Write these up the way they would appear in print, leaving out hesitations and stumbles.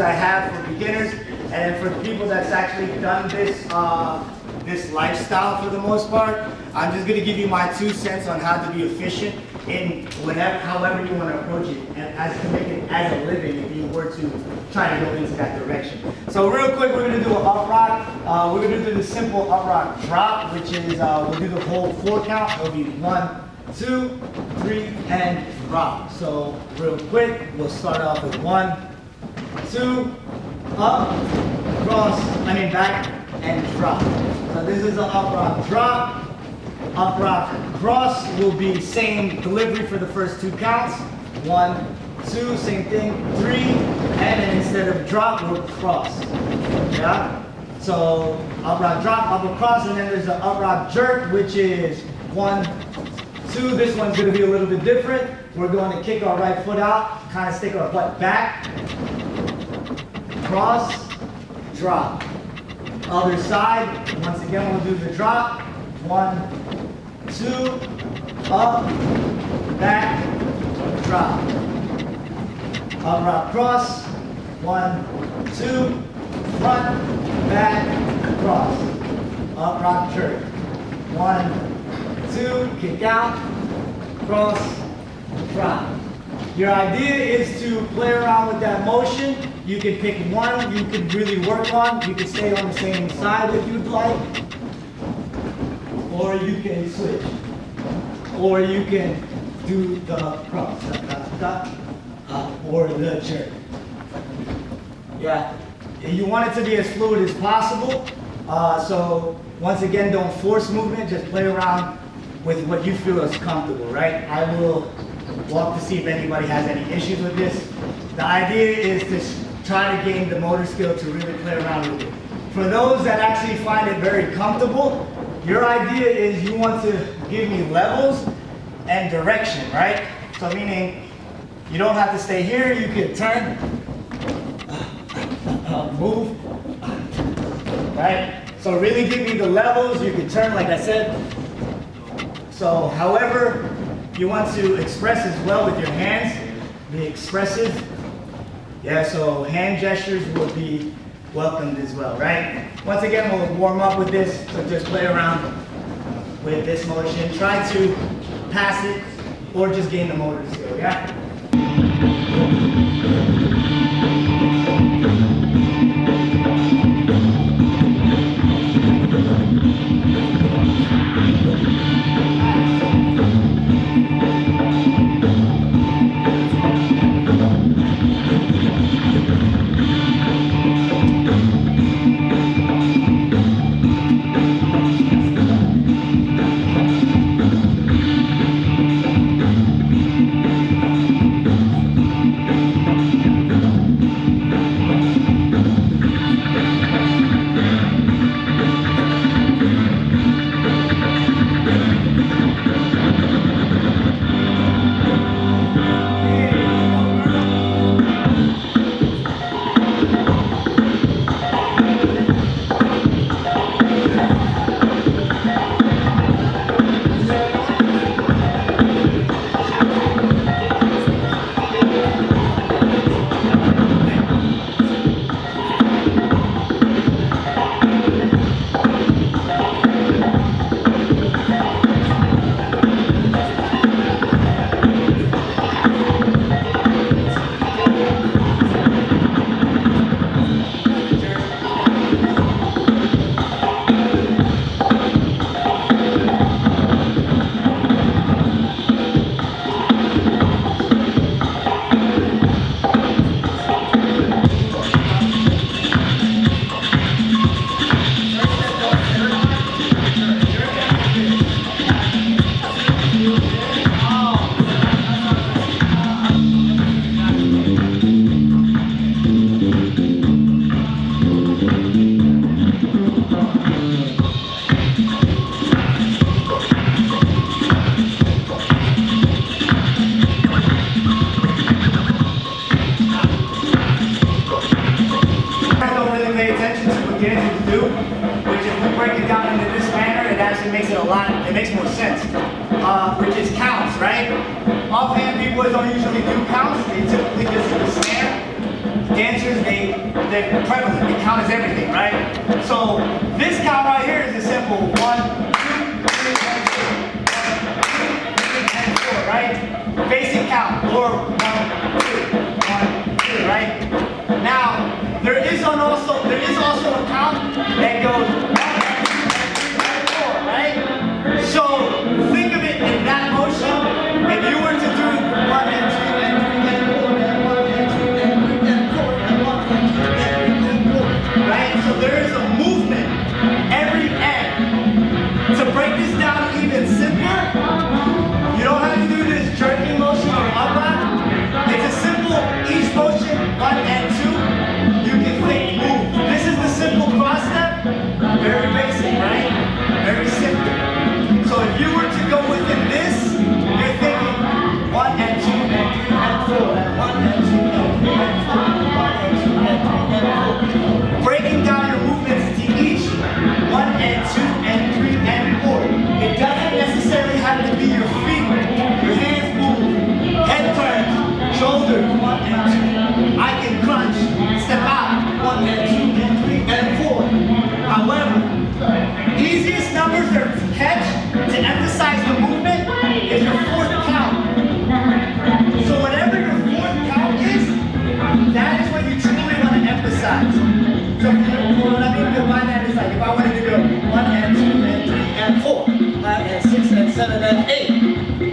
I have for beginners, and then for the people that's actually done this this lifestyle for the most part. I'm just gonna give you my 2 cents on how to be efficient in however you want to approach it, and as to make it as a living if you were to try to go into that direction. So real quick, we're gonna do an up rock. We're gonna do the simple up rock drop, which is we'll do the whole 4 count. It'll be 1, 2, 3, and drop. So real quick, we'll start off with 1, 2, up, cross, back, and drop. So this is an up rock drop. Up rock cross will be same delivery for the first 2 counts. 1, 2, same thing, 3, and then instead of drop, we'll cross. Yeah? So up rock drop, up rock cross, and then there's the up rock jerk, which is 1, 2. This one's gonna be a little bit different. We're going to kick our right foot out, kind of stick our butt back, cross, drop. Other side, once again, we'll do the drop. 1, 2, up, back, drop. Up rock cross. 1, 2, front, back, cross. Up rock jerk. 1, 2, kick out, cross, drop. Your idea is to play around with that motion. You can pick one you can really work on. You can stay on the same side if you'd like. Or you can switch. Or you can do the cross. Or the jerk. Yeah. You want it to be as fluid as possible. So once again, don't force movement. Just play around with what you feel is comfortable, right? I will walk to see if anybody has any issues with this. The idea is to try to gain the motor skill to really play around with it. For those that actually find it very comfortable, your idea is you want to give me levels and direction, right? So meaning you don't have to stay here, you can turn, move, right? So really give me the levels, you can turn like I said. So however you want to express as well with your hands, be expressive. Yeah, so hand gestures will be welcomed as well, right? Once again, we'll warm up with this, so just play around with this motion. Try to pass it or just gain the motor skill, yeah? It makes more sense, which is counts, right? Offhand, B-boys don't usually do counts. They typically just do the snare. Dancers, they they're prevalent, they count as everything, right? So this count right here is a simple 1, 2, 3, and 4, right? Basic count, or 1, 2, 1, 2, right? Now, there is also a count that goes 1, 2, 3, 4, right? So think of it in that motion. If you were to do 1 and 2 and 3 and 4 and 1 and 2 and 3 and 4 and 1 and 2 and 3 and 4, right? So there is a movement every end. To break this down even simpler, you don't have to do this jerking motion or upright. It's a simple each motion 1 and 2. You can think move. This is the simple cross step. Very basic, right? Very simple. So if you were to go within this, you're thinking 1 and 2 and 3 and 4 and 1 and 2 and 3 and 4 and 1 and 2 and 3 and 4. Breaking down your movements to each 1 and 2 and 3 and 4. It doesn't necessarily have to be your feet. Your hands move, head turns, shoulders 1 and 2. I can crunch, step out 1 and 2 and 3 and 4. However, easiest numbers to catch to emphasize the movement is your 4th count. So whatever your 4th count is, that is what you truly want to emphasize. So for what I mean by that is like if I wanted to go 1 and 2 and 3 and 4, 5 and 6 and 7 and 8.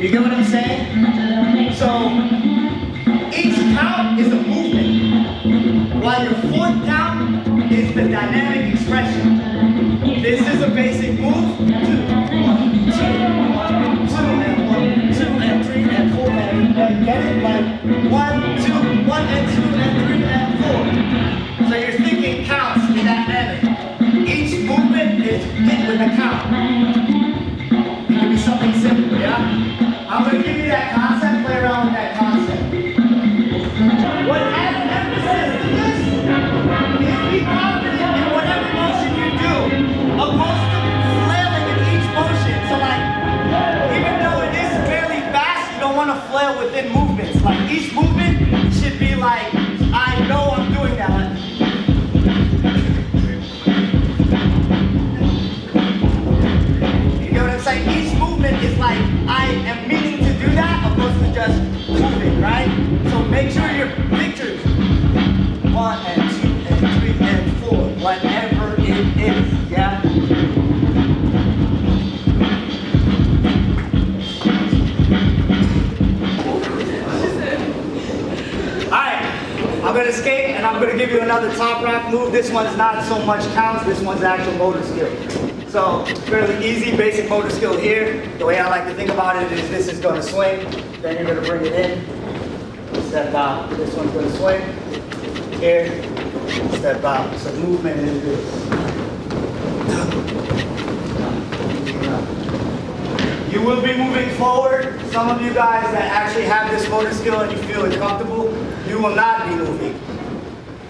You get what I'm saying? So each count is a movement, while your 4th count is the dynamic expression. This is a basic move. 2, 1, 2, 1, 2, and 1, 2, and 3, and 4, and you get it? Like 1, 2, 1, and 2, and 3, and 4. So you're thinking counts in that manner. Each movement is hit with a count. It can be something simple, yeah? I'm going to give you that concept, play around with that concept. What adds emphasis to this is be confident in whatever motion you do, opposed to flailing in each motion. So like, even though it is fairly fast, you don't want to flail within movements. Like each movement should be like, I know I'm doing that. You know what I'm saying? Each movement is like, I am meaning to do that, opposed to just moving, right? So make sure your pictures 1 and 2 and 3 and 4, whatever it is, yeah? Alright, I'm gonna skate and I'm gonna give you another top rack move. This one's not so much counts, this one's actual motor skill. So, fairly easy, basic motor skill here. The way I like to think about it is this is gonna swing, then you're gonna bring it in, step out. This one's gonna swing, here, step out. So movement is this. You will be moving forward. Some of you guys that actually have this motor skill and you feel it comfortable, you will not be moving.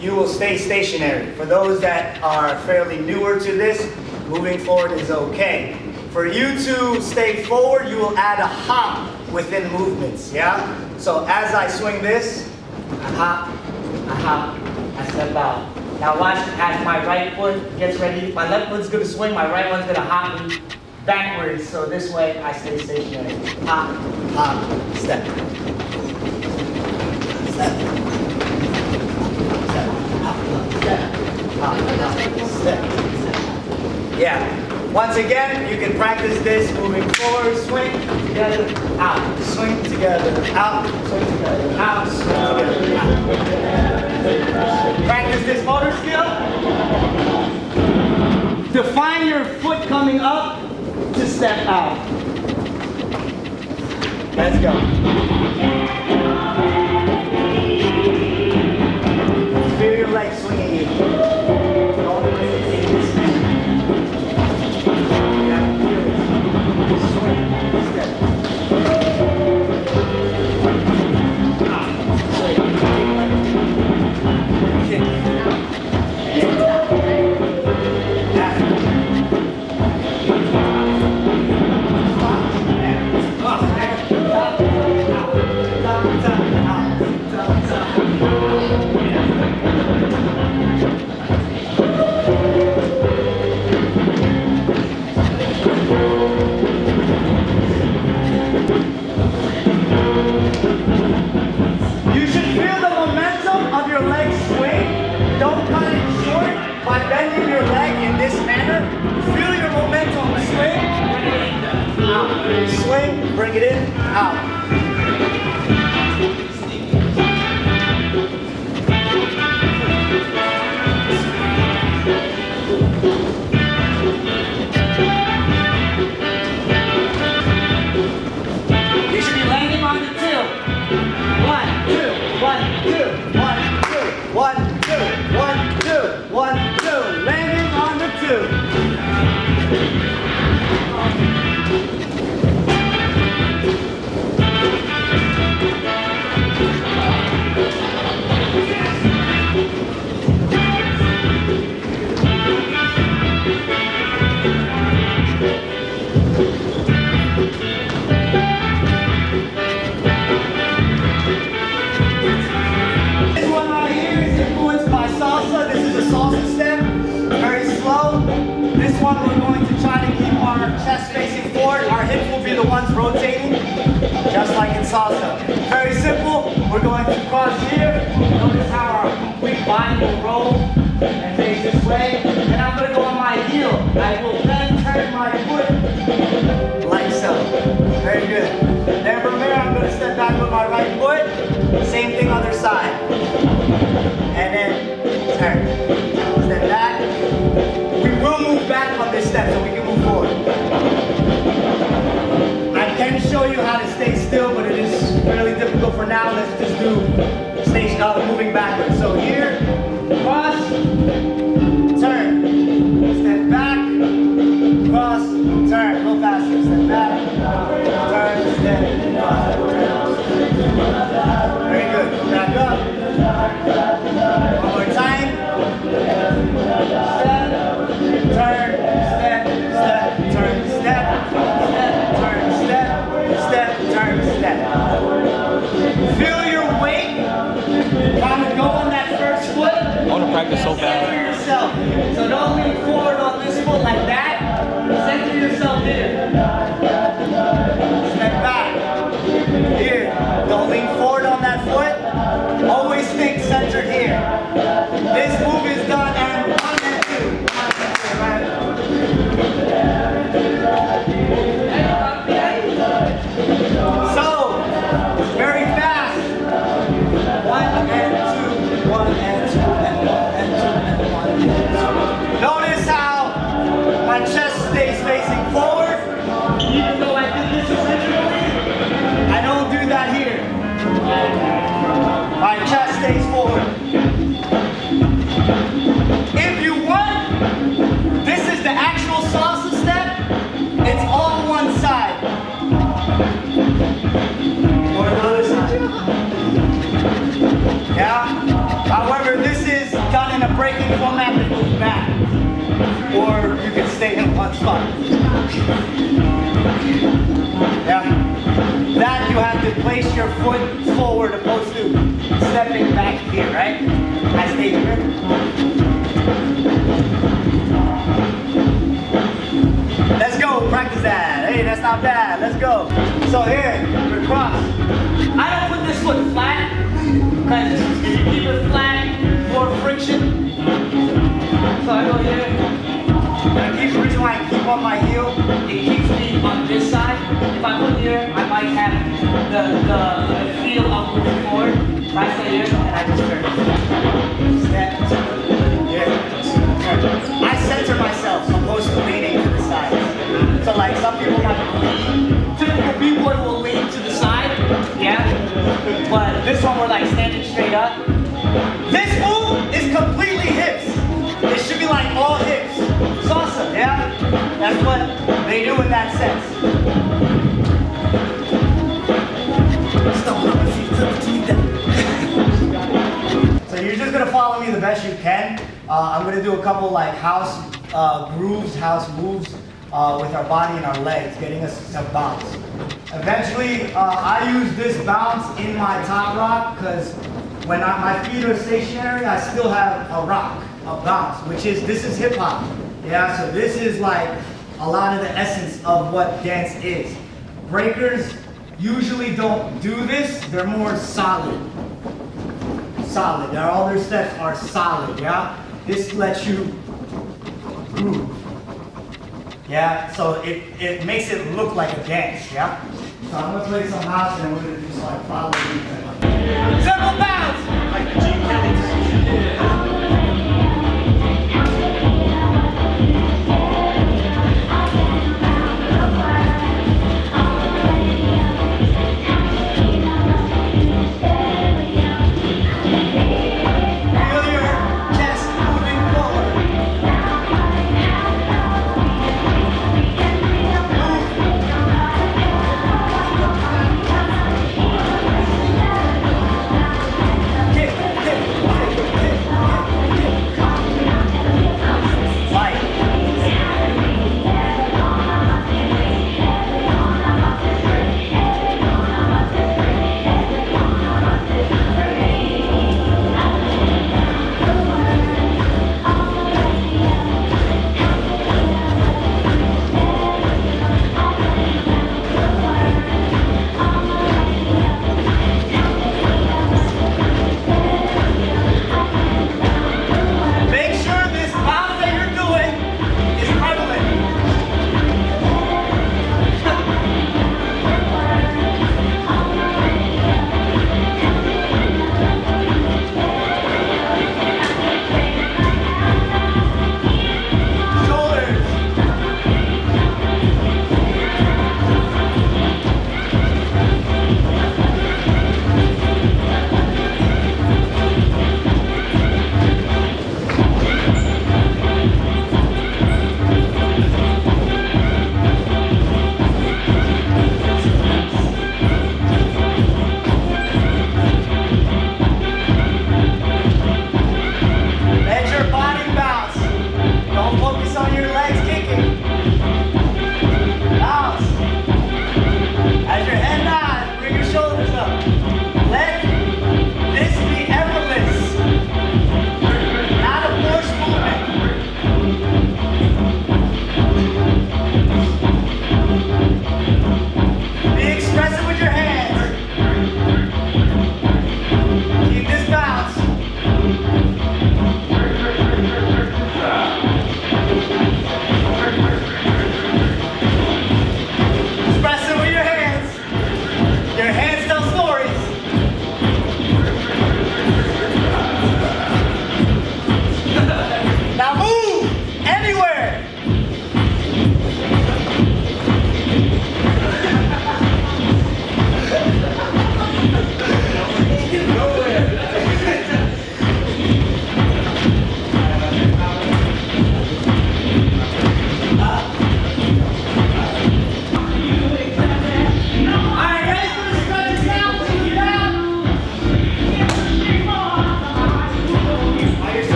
You will stay stationary. For those that are fairly newer to this, moving forward is okay. For you to stay forward, you will add a hop within movements, yeah? So as I swing this, I hop, I step out. Now watch as my right foot gets ready. My left foot's gonna swing, my right one's gonna hop me backwards. So this way I stay stationary. Hop, hop, step. Step. Step. Hop, step. Hop, hop, step. Yeah. Once again, you can practice this moving forward, swing together, out, swing together, out, swing together, out, swing together, out. Practice this motor skill. Define your foot coming up to step out. Let's go. Feel your legs swinging in. All the way to this. by bending your leg in this manner, feel your momentum. Swing, bring it in, out. You should be landing on the two. 1, 2, 1, 2, 1, 2, 1, 2, 1, 2, 1, 2. Landing on the two. We're going to try to keep our chest facing forward. Our hips will be the ones rotating, just like in salsa. Very simple. We're going to cross here. Notice how our complete body will roll and face this way. And I'm going to go on my heel. I will then turn my foot like so. Very good. Then from there, I'm going to step back with my right foot. Same thing other side. And then turn. Step back. We will move back on this step so we can move forward. I can show you how to stay still, but it is fairly difficult for now. Let's just do moving backwards. So here, cross, turn, step back, cross, turn. A little faster. Step back, turn, step, cross. Very good. Back up. One more time. Step. Turn, step, step, turn, step, step, turn, step, step, turn, step. Feel your weight. Kind of go on that first foot. I want to practice so bad. Center yourself. So don't lean forward on this foot like that. Center yourself here. Step back. Here. Don't lean forward on that foot. Always think centered here. This move is done and 1 and 2. So, very fast. 1 and 2, 1 and 2, and 1 and 2, and 1 and 2. Notice how my chest stays facing forward. Even though I did this originally, I don't do that here. My chest stays forward. If you want, this is the actual salsa step. It's all one side. Or the other side. Yeah? However, this is done in a breaking format that goes back. Or you can stay in one spot. Yeah? That you have to place your foot forward opposed to stepping back here, right? I stay here. Let's go, practice that. Hey, that's not bad. Let's go. So here, we're cross. I don't put this foot flat, because if you keep it flat, more friction. So I go here. And the reason why I keep on my heel, it keeps me on this side. If I put here, I might have the feel of moving forward. If I stay here, and I just turn. Step, here, turn. I center myself, opposed to leaning to the side. So like some people might lean. Typical B-boy will lean to the side, yeah? But this one we're like standing straight up. This move is completely hips. It should be like all hips. Salsa, yeah? That's what they do in that sense. So you're just gonna follow me the best you can. I'm gonna do a couple like house grooves, house moves with our body and our legs, getting us to bounce. Eventually, I use this bounce in my top rock because when my feet are stationary, I still have a rock, a bounce, this is hip hop. Yeah, so this is like a lot of the essence of what dance is. Breakers usually don't do this, they're more solid. All their steps are solid, yeah? This lets you move. Yeah, so it makes it look like a dance, yeah? So I'm gonna play some house and we're gonna just like follow me. Simple bounce! Like the G Kelly.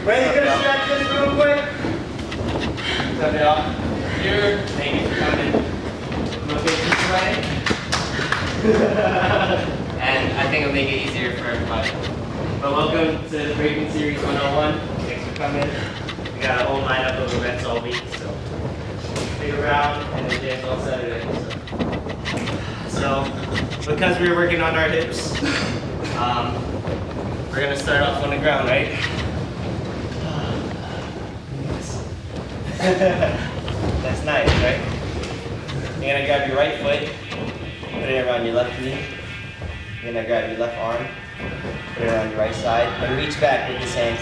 Ready to stretch this real quick? Step it up. Here. Thank you for coming. I'm going to face this way. And I think it'll make it easier for everybody. But welcome to the Breaking Series 101. Thanks for coming. We got a whole lineup of events all week, so stick around and then dance all Saturday. So because we're working on our hips, we're going to start off on the ground, right? That's nice, right? You're going to grab your right foot, put it around your left knee. You're going to grab your left arm, put it around your right side, and reach back with this hand,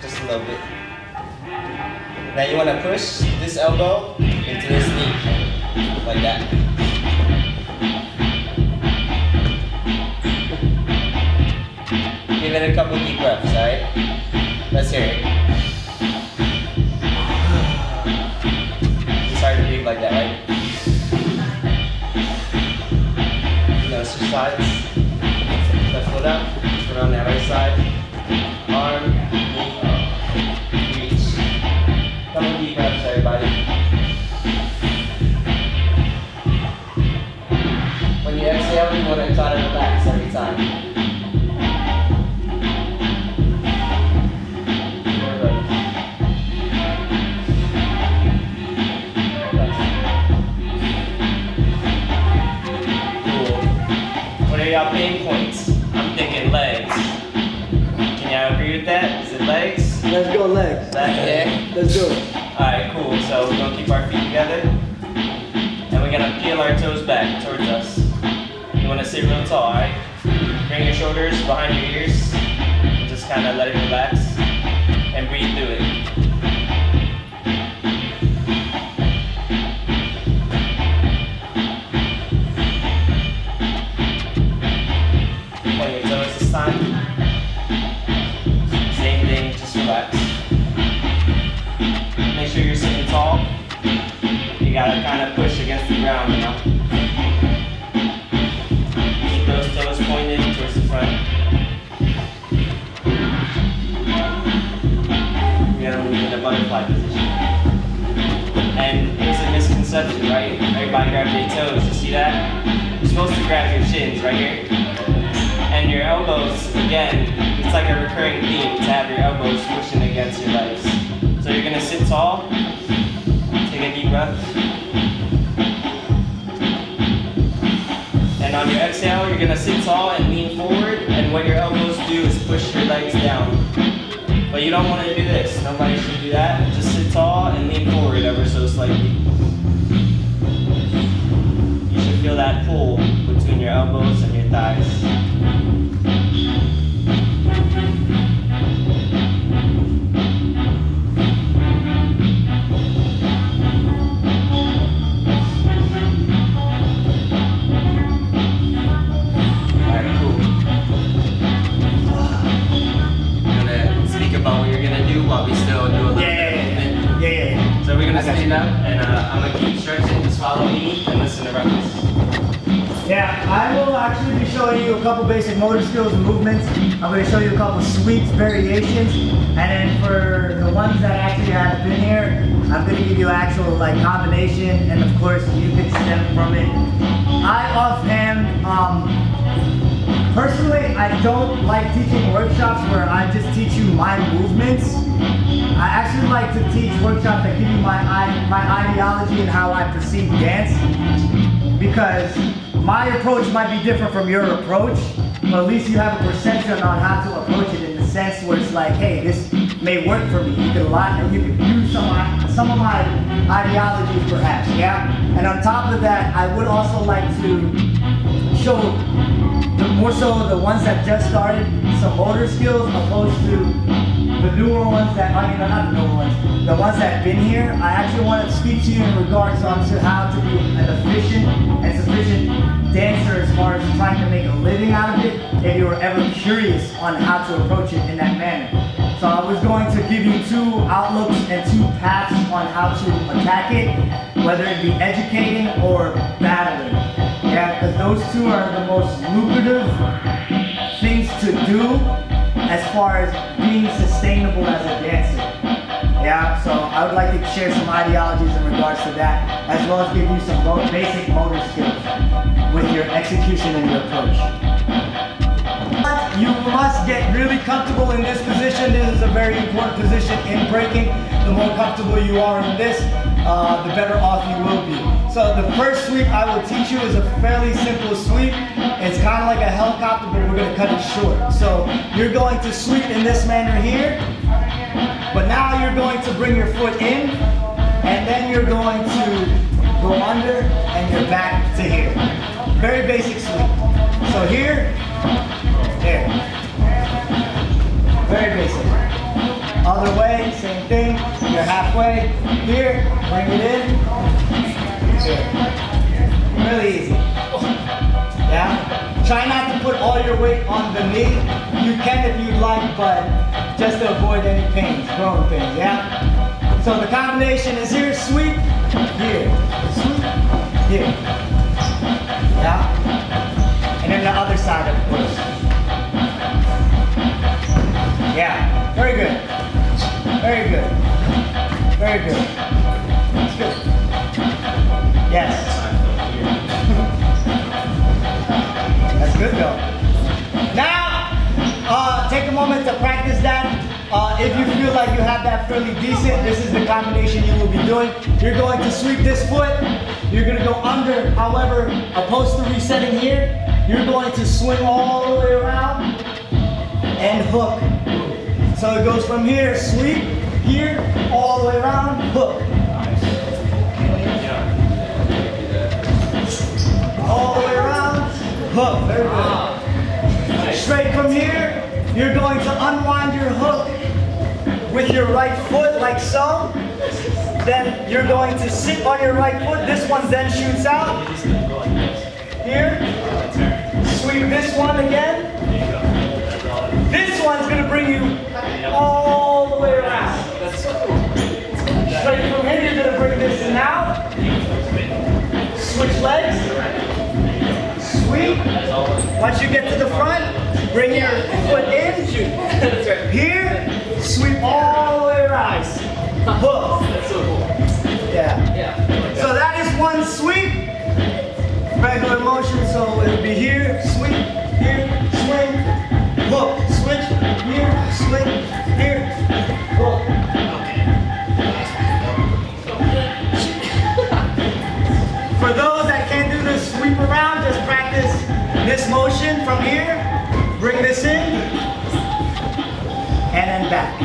just a little bit. Now you want to push this elbow into this knee, like that. Give it a couple deep breaths, alright? Let's hear it. It's hard to breathe like that, right? Now switch sides. Left foot up, put on that right side. Arm, knee, reach. Couple deep breaths, everybody. When you exhale, you want to try to relax every time. y'all pain points? I'm thinking legs. Can y'all agree with that? Is it legs? Let's go legs. Yeah. Let's do it. Alright, cool. So we're gonna keep our feet together. And we're gonna peel our toes back towards us. You wanna sit real tall, alright? Bring your shoulders behind your ears. And just kinda let it relax. And breathe through it. Point your toes this time. Same thing, just relax. Make sure you're sitting tall. You gotta kind of push against the ground, you know? Keep those toes pointed towards the front. You're gonna move in a butterfly position. And here's a misconception, right? Everybody grab their toes, you see that? You're supposed to grab your shins right here. And your elbows, again, it's like a recurring theme to have your elbows pushing against your legs. So you're gonna sit tall, take a deep breath. And on your exhale, you're gonna sit tall and lean forward, and what your elbows do is push your legs down. But you don't wanna do this, nobody should do that. Just sit tall and lean forward ever so slightly. You should feel that pull between your elbows and your thighs. While we still do a little bit. Yeah. So we're gonna stand up, and I'm gonna keep stretching. Just follow me and listen to Rukkus. Yeah, I will actually be showing you a couple basic motor skills and movements. I'm going to show you a couple sweeps, variations, and then for the ones that actually have been here, I'm going to give you actual like combination, and of course you can stem from it. I offhand, personally, I don't like teaching workshops where I just teach you my movements. I actually like to teach workshops that give you my ideology and how I perceive dance, because my approach might be different from your approach, but at least you have a perception on how to approach it in the sense where it's like, hey, this may work for me. You can use some of my ideologies perhaps, yeah? And on top of that, I would also like to show more so the ones that just started some motor skills opposed to the newer ones that, I mean, not the newer ones, the ones that have been here. I actually want to speak to you in regards to how to be an efficient and sufficient dancer as far as trying to make a living out of it, if you were ever curious on how to approach it in that manner. So I was going to give you two outlooks and two paths on how to attack it, whether it be educating or battling. Yeah, because those two are the most lucrative things to do as far as being sustainable as a dancer. Yeah, so I would like to share some ideologies in regards to that, as well as give you some basic motor skills with your execution and your approach. You must get really comfortable in this position. This is a very important position in breaking. The more comfortable you are in this, the better off you will be. So the first sweep I will teach you is a fairly simple sweep. It's kind of like a helicopter, but we're going to cut it short. So you're going to sweep in this manner here, but now you're going to bring your foot in, and then you're going to go under, and you're back to here. Very basic sweep. So here, there. Very basic. Other way, same thing. You're halfway. Here, bring it in. Here. Really easy. Yeah? Try not to put all your weight on the knee. You can if you'd like, but just to avoid any pains, growing pains, yeah? So the combination is here, sweep, here. Sweep, here. Yeah? And then the other side, of course. Yeah, very good. Very good. Very good. That's good. Yes. That's good though. Now, take a moment to practice that. If you feel like you have that fairly decent, this is the combination you will be doing. You're going to sweep this foot. You're going to go under. However, opposed to resetting here, you're going to swing all the way around and hook. So it goes from here, sweep, here, all the way around, hook. All the way around, hook. Very good. Straight from here, you're going to unwind your hook with your right foot like so. Then you're going to sit on your right foot. This one then shoots out. Here. Sweep this one again. This one's going to bring you all the way around. Straight from here, you're going to bring this in out. Switch legs. Sweep. Once you get to the front, bring your foot in. Here. Sweep all the way around. Hook. Yeah. So that is one sweep. Regular motion, so it'll be here, sweep, here, swing, hook, switch, here, swing, here, hook. For those that can't do this sweep around, just practice this motion from here. Bring this in, and then back.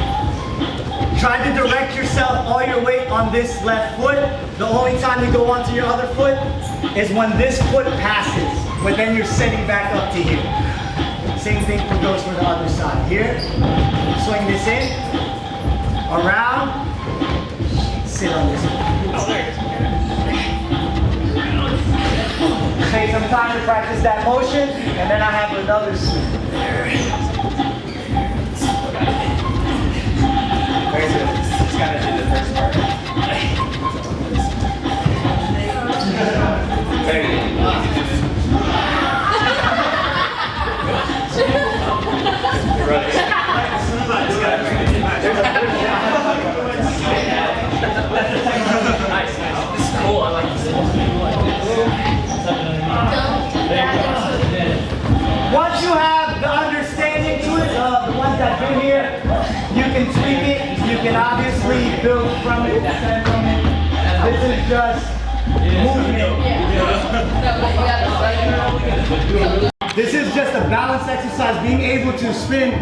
Try to direct yourself, all your weight on this left foot. The only time you go onto your other foot is when this foot passes, but then you're setting back up to here. Same thing goes for the other side. Here, swing this in, around, sit on this one. Take some time to practice that motion, and then I have another sweep. Very good. Just gotta do the first part. Very good. Nice, nice. This is cool. I like this. Once you have the understanding to it, the ones that have been here, you can tweak it. You can obviously build from it, descend from it. This is just movement. This is just a balance exercise, being able to spin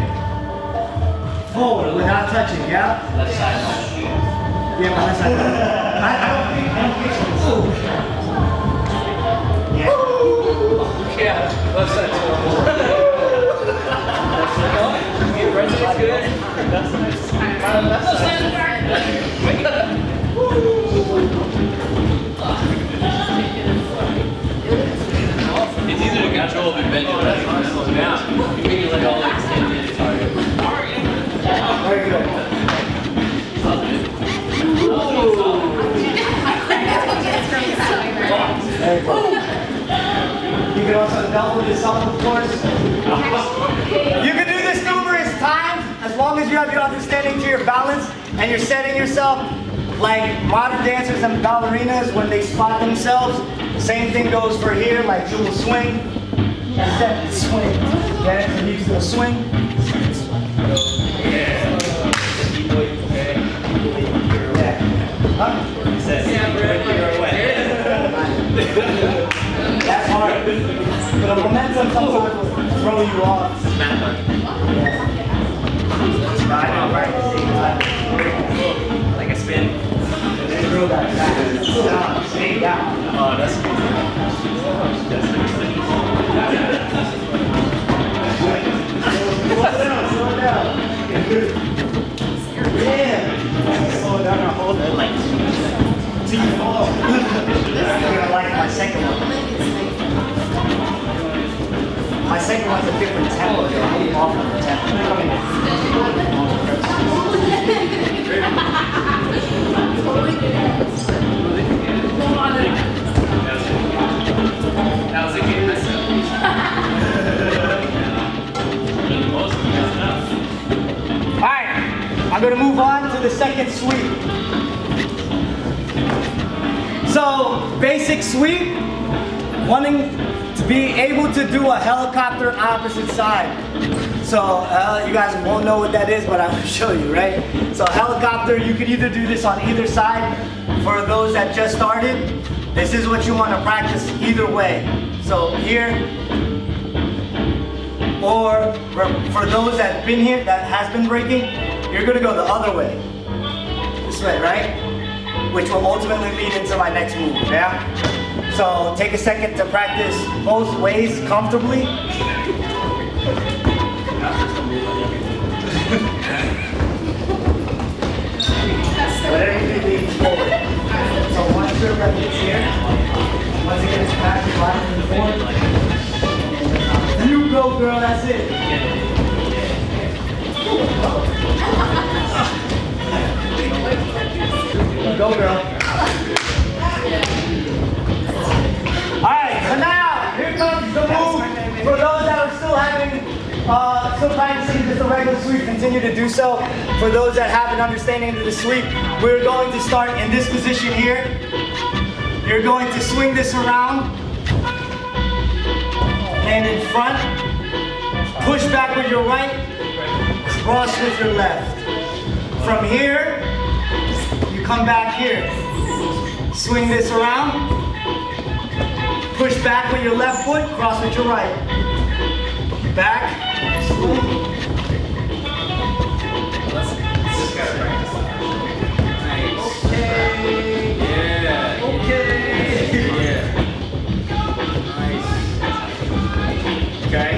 forward without touching, yeah? Left side. Yeah, my left side. I don't think so. Yeah. Yeah, left side. Right side's good. Left side. It's easier to control if you bend your legs and slow down. You make your leg all extended. It's harder. Very good. There you go. You can also double this up, of course. You can do this numerous times as long as you have your understanding to your balance and you're setting yourself like modern dancers and ballerinas when they spot themselves. Same thing goes for here, like you will swing, set, swing. Then and you can go swing. Yeah. BBoy, okay. Yeah. Huh? He says, you're away. That's hard. But the momentum sometimes will throw you off. Yeah. I know, right? Like a spin. Throw that back. Down, stay down. Oh, that's cool. Slow down. Yeah. Slow down and hold it like till you fall. You're gonna like my second one. My second one's a different tempo. I'm off of the tempo. That was a good mess Alright, I'm gonna move on to the second sweep. So, basic sweep, wanting to be able to do a helicopter opposite side. So, you guys won't know what that is, but I'm gonna show you, right? So, helicopter, you could either do this on either side. For those that just started, this is what you want to practice either way. So here, For those that been here, that has been breaking, you're gonna go the other way. This way, right? Which will ultimately lead into my next move, yeah? So take a second to practice both ways comfortably. Whatever you do, lean forward. So once your left is here, once it gets past your body and forward, you go, girl, that's it. Go, girl. Alright, so now, here comes the move. For those that are still having, still practicing just a regular sweep, continue to do so. For those that have an understanding of the sweep, we're going to start in this position here. You're going to swing this around, hand in front, push back with your right, cross with your left. From here, you come back here. Swing this around, push back with your left foot, cross with your right. Back, swing. Okay.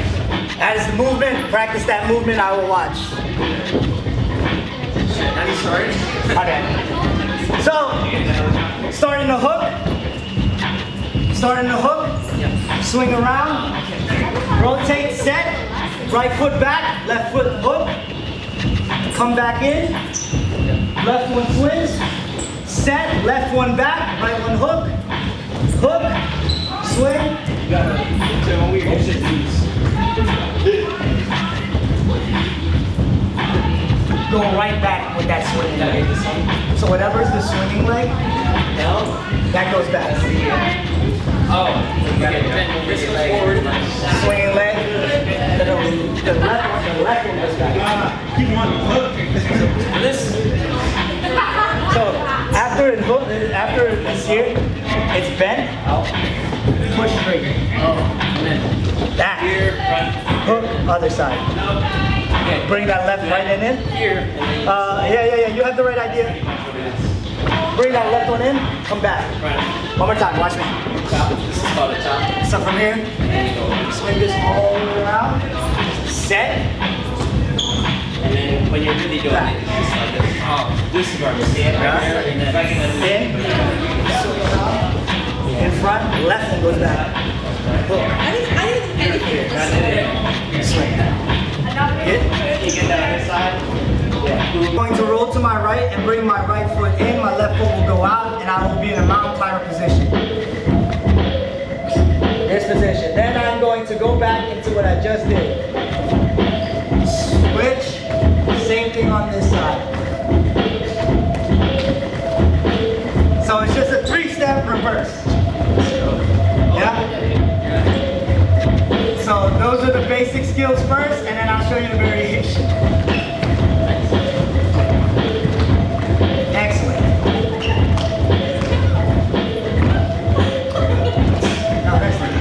That is the movement. Practice that movement. I will watch. Sorry. Okay. So, starting the hook. Starting the hook. Swing around. Rotate. Set. Right foot back. Left foot hook. Come back in. Left one swings. Set. Left one back. Right one hook. Hook. Swing. You gotta go right back with that swinging leg. So whatever's the swinging leg, that goes back. Oh, this goes forward. Swinging leg, the left one goes back. Keep on the hook. This. So after it's here, it's bent. Push straight. That. Hook, other side. Bring that left right hand in. Here. Yeah. You have the right idea. Bring that left one in. Come back. One more time. Watch me. This is called a chop. So from here, swing this all the way around. Set. And then when you're really doing it, it's just like this. Oh, this is where I'm seeing it right here. And then In front. Left one goes back. Hook. Swing. Hit. You get that other side. Yeah. I'm going to roll to my right and bring my right foot in. My left foot will go out and I will be in a mountain climber position. This position. Then I'm going to go back into what I just did. Switch. Same thing on this side. So it's just a 3-step reverse. Yeah? So those are the basic skills first, and then I'll show you the variation. Excellent. Now next one.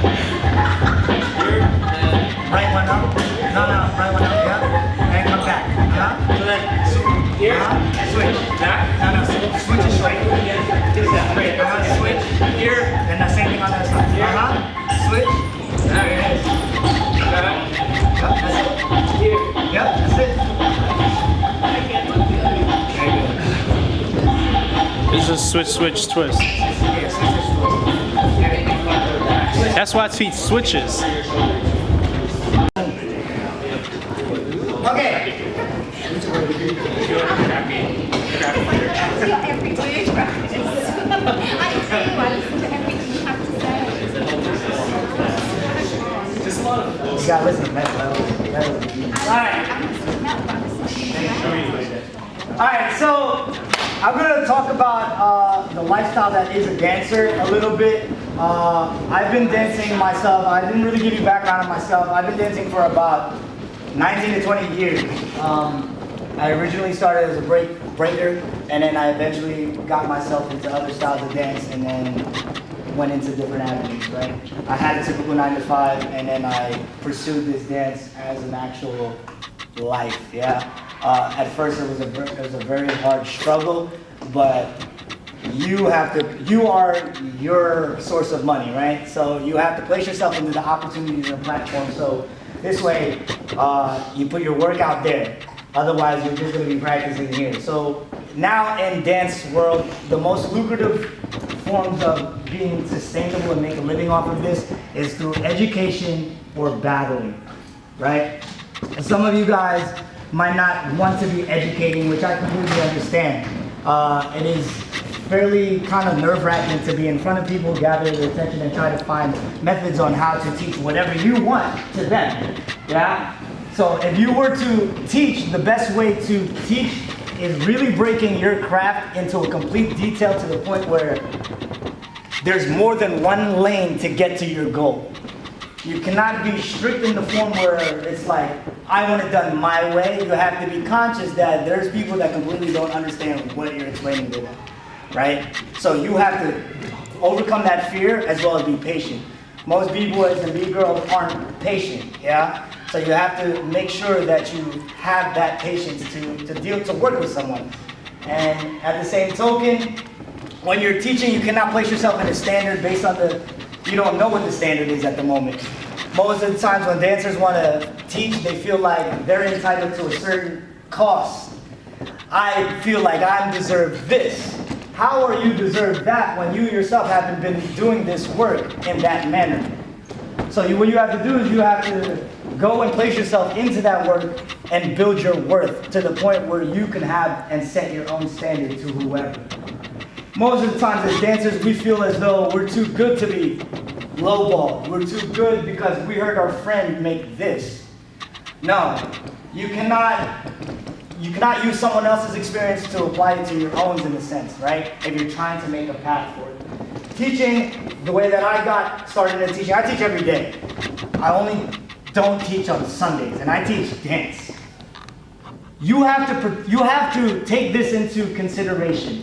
Right one up. No, right one up, yeah. And come back. So then, here, switch. Back. No, switch is straight. Straight. Switch. Here. And the same thing on that side. Switch. There it is. Yep, that's it. It's just switch, twist. That's why I teach switches. Okay. You gotta listen to that. Alright, so I'm gonna talk about the lifestyle that is a dancer a little bit. I've been dancing myself. I didn't really give you background on myself. I've been dancing for about 19 to 20 years. I originally started as a breaker, and then I eventually got myself into other styles of dance, and then went into different avenues, right? I had a typical 9 to 5, and then I pursued this dance as an actual life, yeah? At first it was a very hard struggle, but you are your source of money, right? So you have to place yourself into the opportunities and platform. So this way, you put your work out there. Otherwise, you're just going to be practicing here. So now in dance world, the most lucrative forms of being sustainable and make a living off of this is through education or battling, right? And some of you guys might not want to be educating, which I completely understand. It is fairly kind of nerve-wracking to be in front of people, gather their attention, and try to find methods on how to teach whatever you want to them, yeah? So if you were to teach, the best way to teach is really breaking your craft into a complete detail to the point where there's more than one lane to get to your goal. You cannot be strict in the form where it's like, I want it done my way. You have to be conscious that there's people that completely don't understand what you're explaining to them, right? So you have to overcome that fear as well as be patient. Most B-boys and B-girls aren't patient, yeah? So you have to make sure that you have that patience to work with someone. And at the same token, when you're teaching, you cannot place yourself in a standard based on you don't know what the standard is at the moment. Most of the times when dancers want to teach, they feel like they're entitled to a certain cost. I feel like I deserve this. How are you deserve that when you yourself haven't been doing this work in that manner? So what you have to do is you have to go and place yourself into that work and build your worth to the point where you can have and set your own standard to whoever. Most of the times as dancers, we feel as though we're too good to be lowballed. We're too good because we heard our friend make this. No, you cannot use someone else's experience to apply it to your own in a sense, right? If you're trying to make a path for it. Teaching, the way that I got started in teaching, I teach every day. I only don't teach on Sundays, and I teach dance. You have to take this into consideration.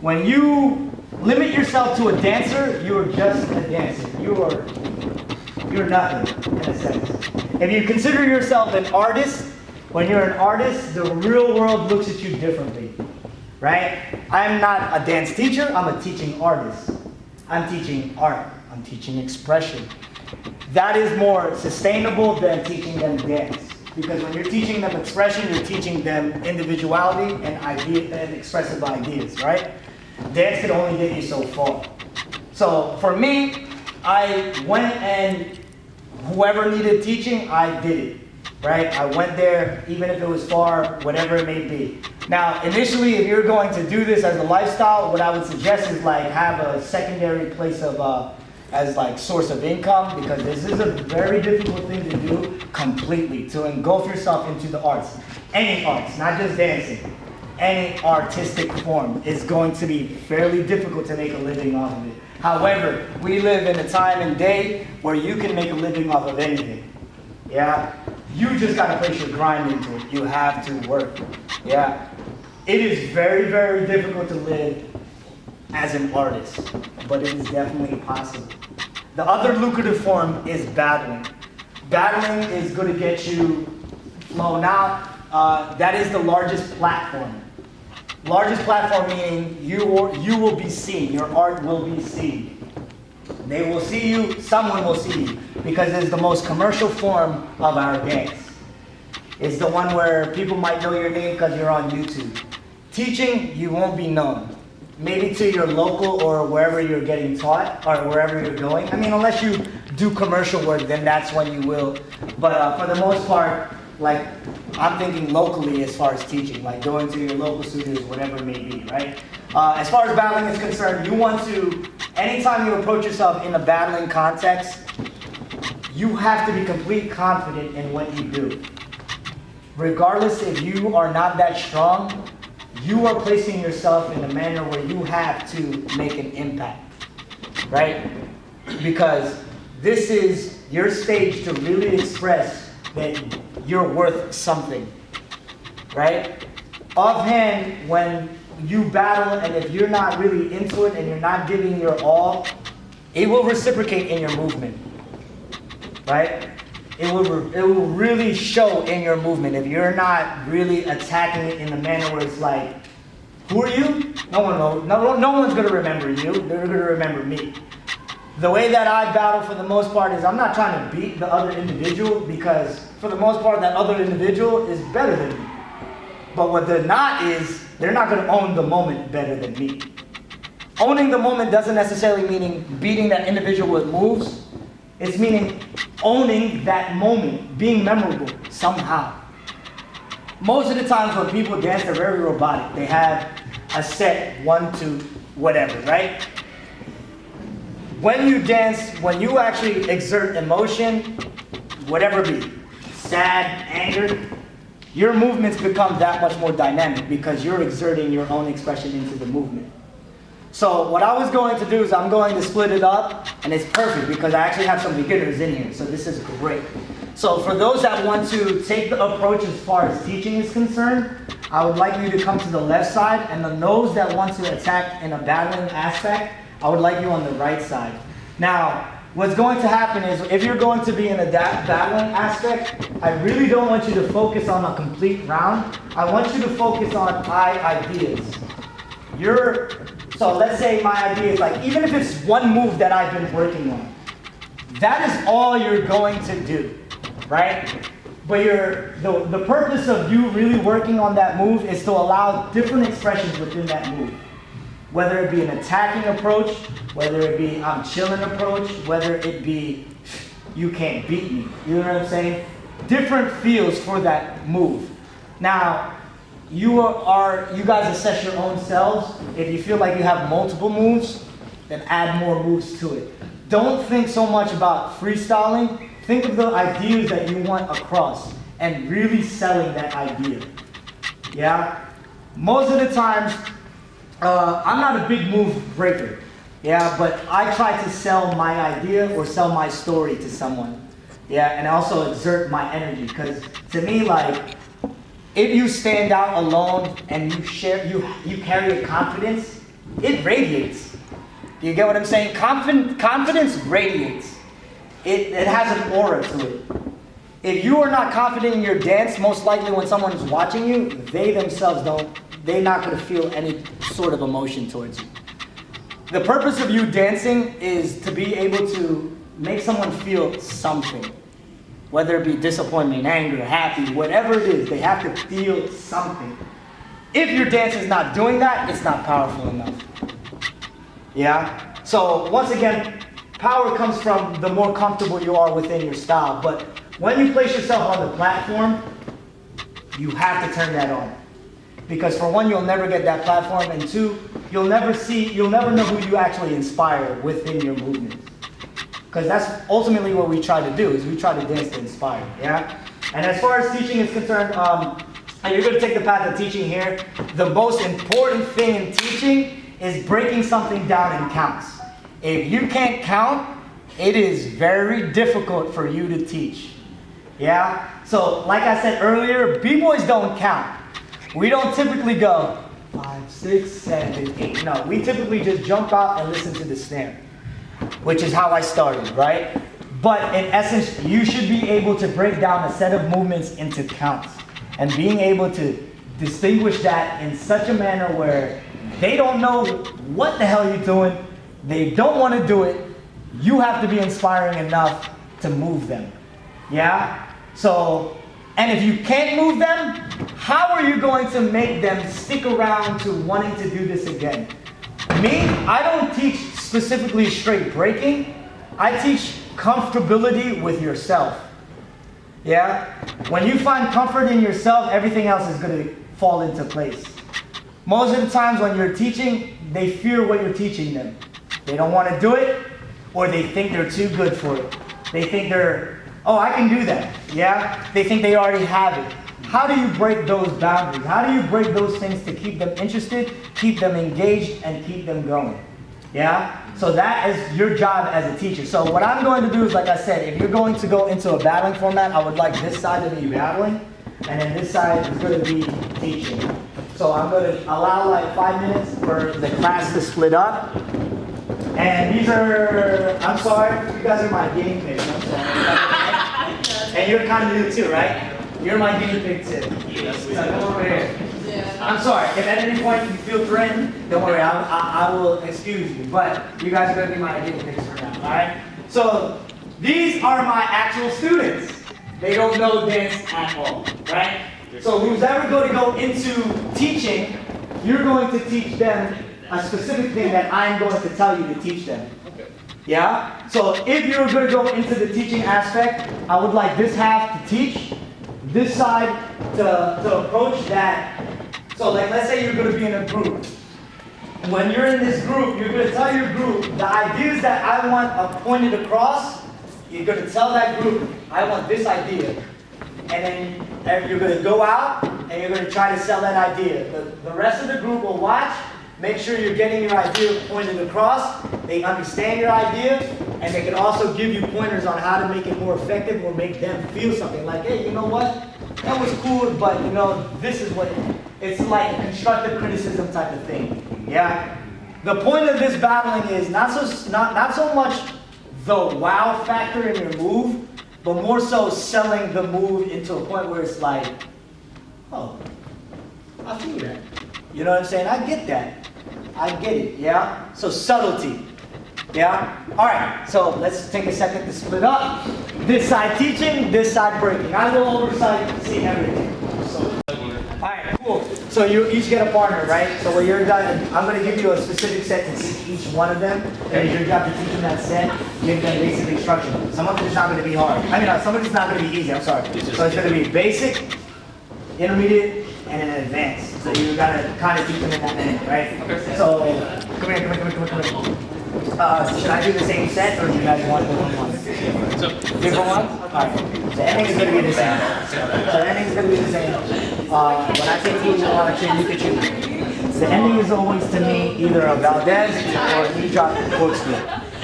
When you limit yourself to a dancer, you are just a dancer. You're nothing, in a sense. If you consider yourself an artist, when you're an artist, the real world looks at you differently, right? I'm not a dance teacher, I'm a teaching artist. I'm teaching art, I'm teaching expression. That is more sustainable than teaching them dance. Because when you're teaching them expression, you're teaching them individuality and expressive ideas, right? Dance can only get you so far. So for me, I went and whoever needed teaching, I did it, right? I went there, even if it was far, whatever it may be. Now, initially, if you're going to do this as a lifestyle, what I would suggest is like have a secondary place of as like source of income, because this is a very difficult thing to do completely, to engulf yourself into the arts. Any arts, not just dancing. Any artistic form is going to be fairly difficult to make a living off of it. However, we live in a time and day where you can make a living off of anything. Yeah? You just gotta place your grind into it. You have to work. Yeah? It is very, very difficult to live as an artist, but it is definitely possible. The other lucrative form is battling. Battling is going to get you flown out. That is the largest platform. Largest platform meaning you will be seen. Your art will be seen. They will see you. Someone will see you, because it's the most commercial form of our dance. It's the one where people might know your name because you're on YouTube. Teaching, you won't be known. Maybe to your local or wherever you're getting taught or wherever you're going. I mean, unless you do commercial work, then that's when you will. But for the most part, like, I'm thinking locally as far as teaching, like going to your local studios, whatever it may be, right? As far as battling is concerned, you want to, anytime you approach yourself in a battling context, you have to be completely confident in what you do. Regardless if you are not that strong, you are placing yourself in a manner where you have to make an impact, right? Because this is your stage to really express that you're worth something, right? Offhand, when you battle and if you're not really into it and you're not giving your all, it will reciprocate in your movement, right? It will really show in your movement if you're not really attacking it in a manner where it's like, who are you? No one knows. No one's gonna remember you. They're gonna remember me. The way that I battle for the most part is I'm not trying to beat the other individual, because for the most part that other individual is better than me. But what they're not is, they're not gonna own the moment better than me. Owning the moment doesn't necessarily mean beating that individual with moves. It's meaning owning that moment, being memorable somehow. Most of the times when people dance, they're very robotic. They have a set 1, 2, whatever, right? When you dance, when you actually exert emotion, whatever it be, sad, anger, your movements become that much more dynamic because you're exerting your own expression into the movement. So what I was going to do is I'm going to split it up, and it's perfect because I actually have some beginners in here, so this is great. So for those that want to take the approach as far as teaching is concerned, I would like you to come to the left side, and those that want to attack in a battling aspect, I would like you on the right side. Now, what's going to happen is if you're going to be in a battling aspect, I really don't want you to focus on a complete round. I want you to focus on ideas. So let's say my idea is like, even if it's one move that I've been working on, that is all you're going to do, right? But the purpose of you really working on that move is to allow different expressions within that move. Whether it be an attacking approach, whether it be I'm chilling approach, whether it be you can't beat me, you know what I'm saying? Different feels for that move. Now, you guys assess your own selves. If you feel like you have multiple moves, then add more moves to it. Don't think so much about freestyling. Think of the ideas that you want across and really selling that idea. Yeah? Most of the times, I'm not a big move breaker. Yeah, but I try to sell my idea or sell my story to someone. Yeah, and also exert my energy, because to me, like, if you stand out alone and you carry a confidence, it radiates. You get what I'm saying? Confidence radiates. It has an aura to it. If you are not confident in your dance, most likely when someone is watching you, they're not going to feel any sort of emotion towards you. The purpose of you dancing is to be able to make someone feel something. Whether it be disappointment, anger, happy, whatever it is, they have to feel something. If your dance is not doing that, it's not powerful enough. Yeah? So once again, power comes from the more comfortable you are within your style. But when you place yourself on the platform, you have to turn that on. Because for one, you'll never get that platform, and two, you'll never know who you actually inspire within your movements. Because that's ultimately what we try to do, is we try to dance to inspire, yeah? And as far as teaching is concerned, and you're gonna take the path of teaching here, the most important thing in teaching is breaking something down in counts. If you can't count, it is very difficult for you to teach, yeah? So, like I said earlier, B-boys don't count. We don't typically go 5, 6, 7, 8. No, we typically just jump out and listen to the snare, which is how I started, right? But in essence, you should be able to break down a set of movements into counts, and being able to distinguish that in such a manner where they don't know what the hell you're doing, they don't want to do it, you have to be inspiring enough to move them, yeah? So, and if you can't move them, how are you going to make them stick around to wanting to do this again? Me, I don't teach specifically straight breaking. I teach comfortability with yourself. Yeah? When you find comfort in yourself, everything else is going to fall into place. Most of the times when you're teaching, they fear what you're teaching them. They don't want to do it, or they think they're too good for it. They think I can do that. Yeah? They think they already have it. How do you break those boundaries? How do you break those things to keep them interested, keep them engaged, and keep them going? Yeah? So that is your job as a teacher. So what I'm going to do is, like I said, if you're going to go into a battling format, I would like this side to be battling, and then this side is going to be teaching. So I'm going to allow like 5 minutes for the class to split up. And these are, I'm sorry, you guys are my guinea pigs, I'm sorry. And you're kind of new too, right? You're my guinea pig too. So come over here. I'm sorry, if at any point you feel threatened, don't worry, I will excuse you. But you guys are gonna be my guinea pigs for now, all right? So these are my actual students. They don't know dance at all, right? So who's ever going to go into teaching, you're going to teach them a specific thing that I'm going to tell you to teach them. Yeah? So if you're going to go into the teaching aspect, I would like this half to teach, this side to approach that. So like let's say you're going to be in a group. When you're in this group, you're going to tell your group the ideas that I want pointed across. You're going to tell that group, I want this idea. And then you're going to go out and you're going to try to sell that idea. The rest of the group will watch, make sure you're getting your idea pointed across, they understand your idea, and they can also give you pointers on how to make it more effective or make them feel something like, hey, you know what? That was cool, but you know, this is what, it's like a constructive criticism type of thing. Yeah? The point of this battling is not so much the wow factor in your move, but more so selling the move into a point where it's like, oh, I feel that. You know what I'm saying? I get that. I get it, yeah? So subtlety, yeah? All right, so let's take a second to split up. This side teaching, this side breaking. I go oversight, see everything. All right, cool. So you each get a partner, right? So when you're done, I'm going to give you a specific set to teach each one of them. And it's your job to teach them that set, give them basic instruction. Some of it's not going to be hard. I mean, some of it's not going to be easy, I'm sorry. So it's going to be basic, intermediate, and then advanced. So you got to kind of teach them in that minute, right? Okay. So, come here. Should I do the same set, or do you guys want different ones? Different ones? Alright. The ending is going to be the same. So the ending is going to be the same. When I say choose, I want to choose, you can choose. The ending is always to me either a Valdez or a knee drop corkscrew.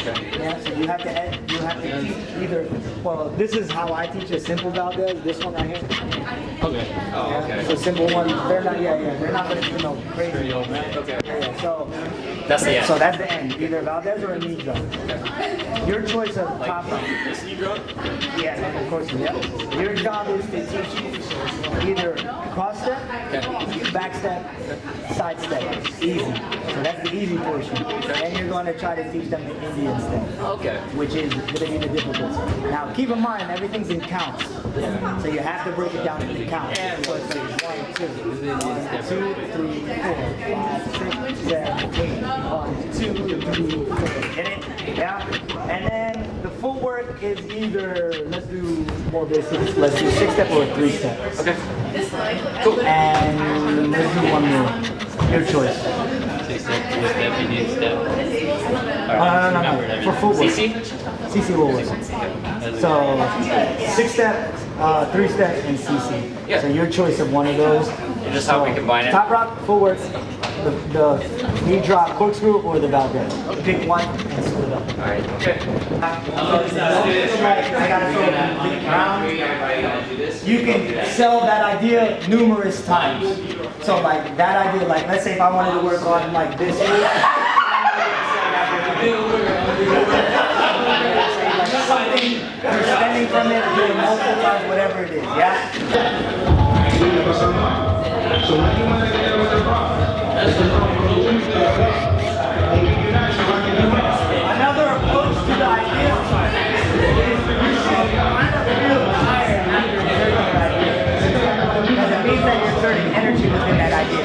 Yeah, so you have to teach either, well, this is how I teach a simple Valdez, this one right here. Okay. Oh, okay. So simple ones, they're not, they're not going to do no crazy. Okay. Yeah, so That's the end. So that's the end, either Valdez or a knee drop. Your choice of top rock. This knee drop? Yeah, of course, yeah. Your job is to teach either cross step, back step, side step. Easy. So that's the easy portion. And you're going to try to teach them the Indian step. Okay. Which is going to be the difficult step. Now keep in mind, everything's in counts. So you have to break it down into counts. So it's like 1, 2, 3, 4, 5, 6, 7, 8. 1, 2, 3, 4. Get it? Yeah? And then the footwork is either, let's do more basics. Let's do 6-step or a 3-step. Okay. Cool. And let's do one more. Your choice. 6-step, 2-step, Indian step. No. For footwork. CC? CC will work. So 6-step, 3-step, and CC. Yeah. So your choice of one of those. And just how we combine it? Top rock, footwork, the knee drop corkscrew, or the Valdez. Pick one and split up. Alright. Okay. I gotta throw a complete round. You can sell that idea numerous times. So like that idea, like let's say if I wanted to work on like this like something you're stemming from it, doing multiple times, whatever it is, yeah? Another approach to the idea is you should kind of feel tired after inserting your idea. Because it means that you're exerting energy within that idea.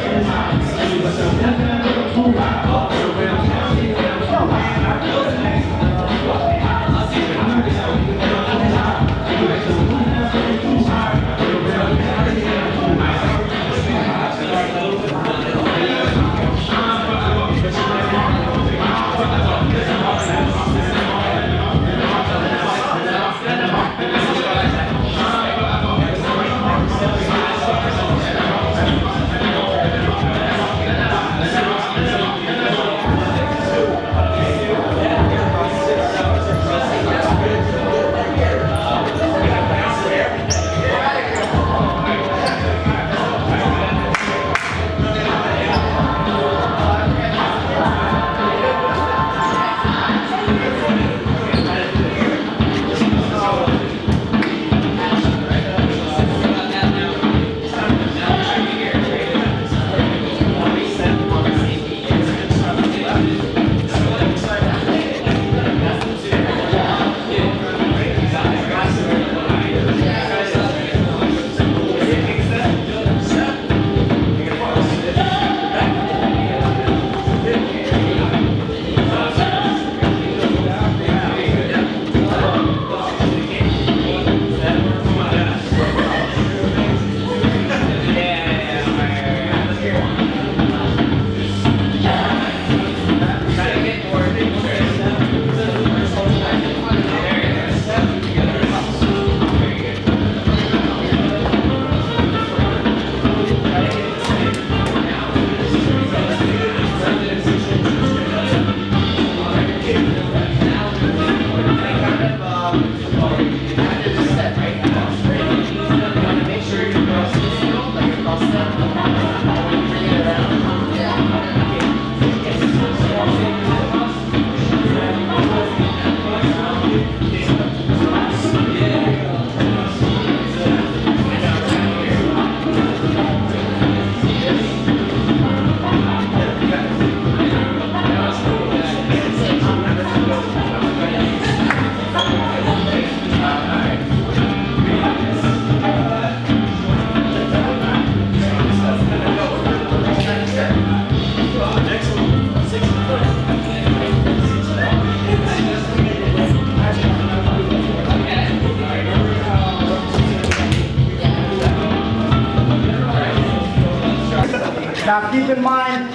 Now keep in mind,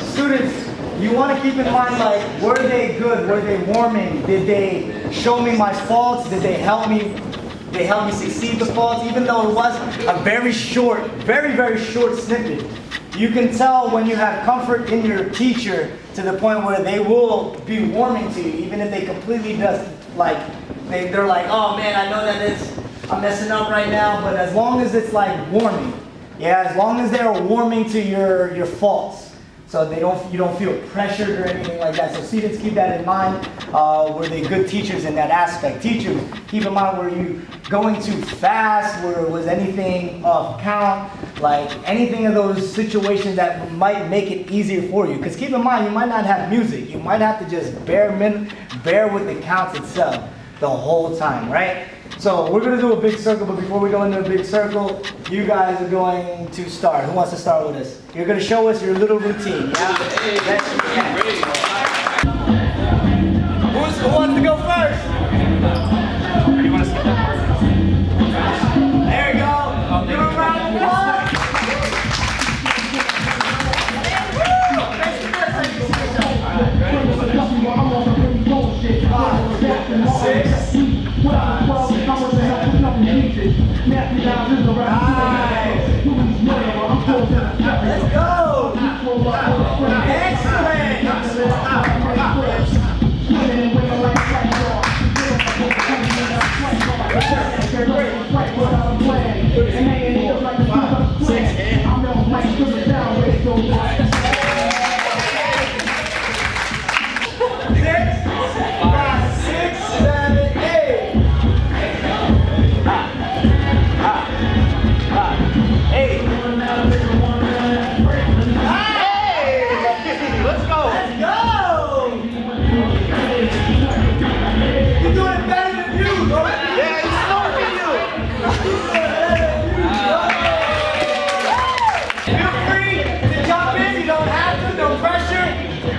students, you want to keep in mind, like, were they good? Were they warming? Did they show me my faults? Did they help me? They help me succeed the faults, even though it was a very short, very short snippet. You can tell when you have comfort in your teacher to the point where they will be warming to you, even if they completely just, like, they're like, oh man, I know that I'm messing up right now, but as long as it's like warming, yeah, as long as they're warming to your faults, so you don't feel pressured or anything like that. So students, keep that in mind. Were they good teachers in that aspect? Teachers, keep in mind, were you going too fast? Was anything off count? Like anything of those situations that might make it easier for you. Because keep in mind, you might not have music. You might have to just bear with the counts itself the whole time, right? So we're going to do a big circle, but before we go into a big circle, you guys are going to start. Who wants to start with us? You're going to show us your little routine. Yeah? Who wants to go first? You want to skip that part? There you go. Give a round of applause. Let's go!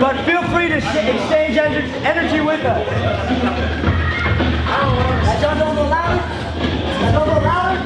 But feel free to exchange energy with us. Y'all don't go louder? Y'all don't go louder?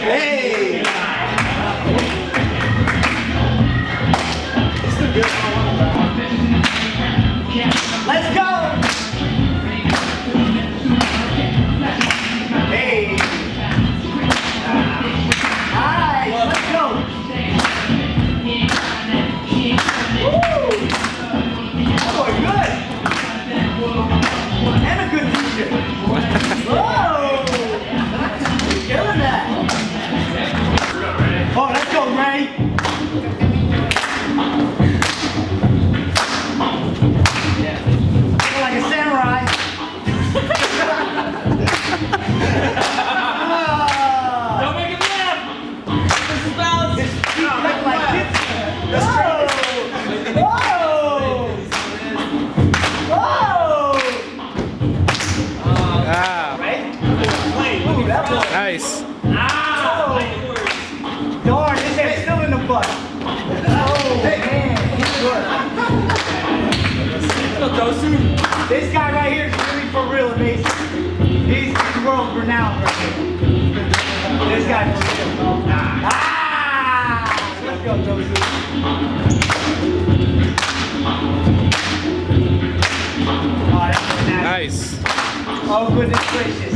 Hey! Let's go! Hey! Alright, let's go! Woo! Oh, good! And a good teacher! Whoa! Killing that! Oh, let's go, Ray! Looking like a samurai! Don't make him laugh! This is balance! His feet look like this! Whoa! Whoa! Whoa! Ah, Right? Ooh, that was nice. darn, his head's still in the butt. Oh, man, he's good. This guy right here is really for real amazing. He's world renowned right here. This guy for real. Ah! Let's go, Joseph. Oh, that's nice. Nice. Oh, goodness gracious.